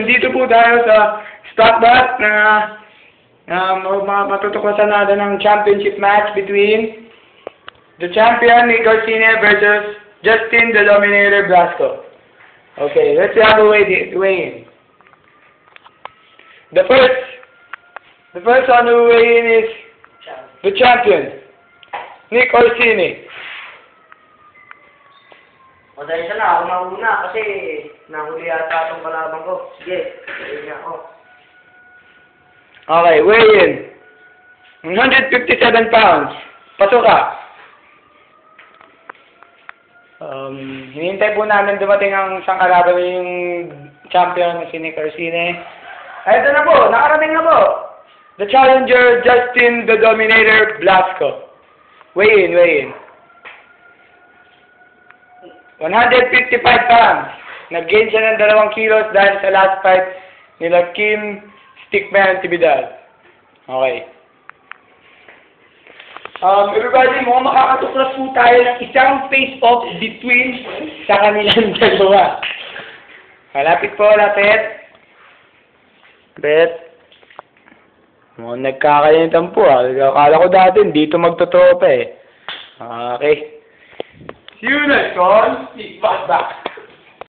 nandito po tayo sa Stockbot na matutuklasan natin ng championship match between the champion Nick Orsini versus Justin the Dominator Blasco. Okay, let's have a weigh in. The first on the weigh in is the champion, Nick Orsini. Pasensya na, ako mauna kasi nahuli yata itong kalaban ko. Sige, sige nga ako. Okay, weigh in. 157 pounds. Pasok ka. Hinihintay po namin dumating ang isang kalaban yung champion si Nick Orsini. Ito na po, nakarating na po. The challenger, Justin the Dominator Blasco. Weigh in. 155 pounds. Nag-gain siya ng 2 kilos dahil sa last fight nila Kim Stickman Tibidad. Okay. Everybody, mukhang makakatuklas po tayo ng isang face-off between sa kanilang dalawa. Malapit po, lapit. Mukhang nagkakalimutan po Akala ko dati dito magtotropa eh. Okay. See you next on Stickbot Back.